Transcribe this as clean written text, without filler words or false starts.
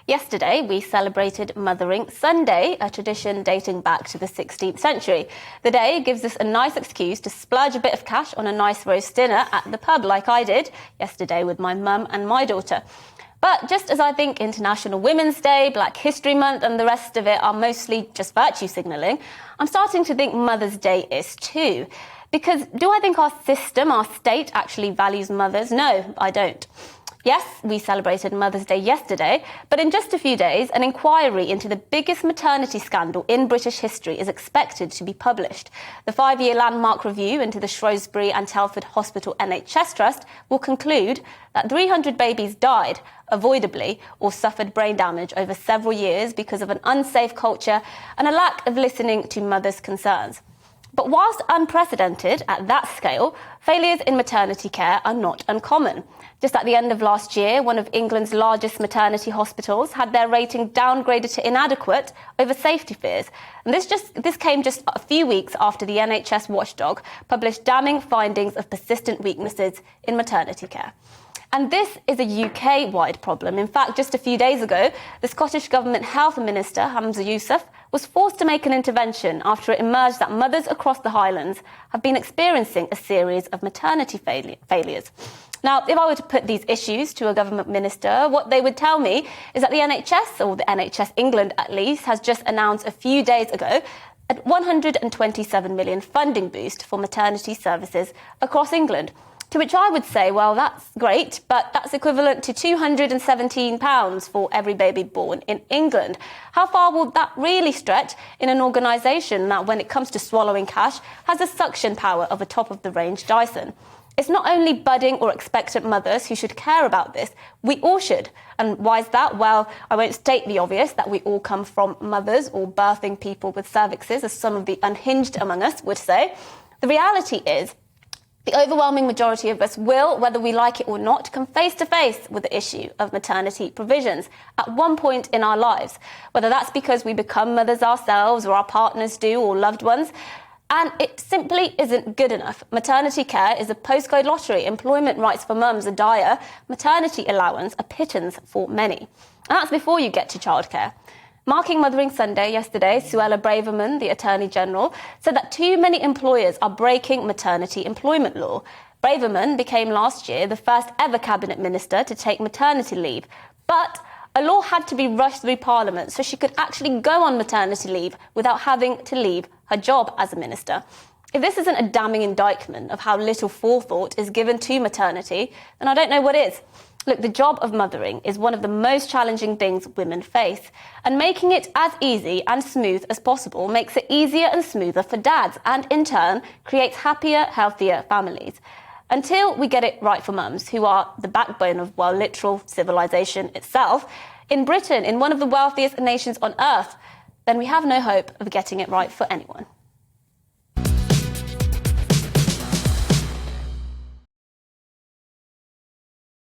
Yesterday, we celebrated Mothering Sunday, a tradition dating back to the 16th century. The day gives us a nice excuse to splurge a bit of cash on a nice roast dinner at the pub, like I did yesterday with my mum and my daughter. But just as I think International Women's Day, Black History Month and the rest of it are mostly just virtue signalling, I'm starting to think Mother's Day is too. Because do I think our system, our state, actually values mothers? No, I don't. Yes, we celebrated Mother's Day yesterday, but in just a few days, an inquiry into the biggest maternity scandal in British history is expected to be published. The 5-year landmark review into the Shrewsbury and Telford Hospital NHS Trust will conclude that 300 babies died avoidably or suffered brain damage over several years because of an unsafe culture and a lack of listening to mothers' concerns. But whilst unprecedented at that scale, failures in maternity care are not uncommon. Just at the end of last year, one of England's largest maternity hospitals had their rating downgraded to inadequate over safety fears. And this came just a few weeks after the NHS watchdog published damning findings of persistent weaknesses in maternity care. And this is a UK-wide problem. In fact, just a few days ago, the Scottish Government Health Minister, Hamza Yousaf, was forced to make an intervention after it emerged that mothers across the Highlands have been experiencing a series of maternity failures. Now, if I were to put these issues to a government minister, what they would tell me is that the NHS, or the NHS England at least, has just announced a few days ago a 127 million funding boost for maternity services across England. To which I would say, well, that's great, but that's equivalent to £217 for every baby born in England. How far will that really stretch in an organisation that, when it comes to swallowing cash, has the suction power of a top-of-the-range Dyson? It's not only budding or expectant mothers who should care about this, we all should. And why is that? Well, I won't state the obvious, that we all come from mothers or birthing people with cervixes, as some of the unhinged among us would say. The reality is, the overwhelming majority of us will, whether we like it or not, come face to face with the issue of maternity provisions at one point in our lives, whether that's because we become mothers ourselves or our partners do or loved ones. And it simply isn't good enough. Maternity care is a postcode lottery. Employment rights for mums are dire. Maternity allowance a pittance for many. And that's before you get to childcare. Marking Mothering Sunday yesterday, Suella Braverman, the Attorney General, said that too many employers are breaking maternity employment law. Braverman became last year the first ever cabinet minister to take maternity leave. But a law had to be rushed through Parliament so she could actually go on maternity leave without having to leave her job as a minister. If this isn't a damning indictment of how little forethought is given to maternity, then I don't know what is. Look, the job of mothering is one of the most challenging things women face, and making it as easy and smooth as possible makes it easier and smoother for dads, and in turn creates happier, healthier families. Until we get it right for mums, who are the backbone of, well, literal civilization itself, in Britain, in one of the wealthiest nations on earth, then we have no hope of getting it right for anyone.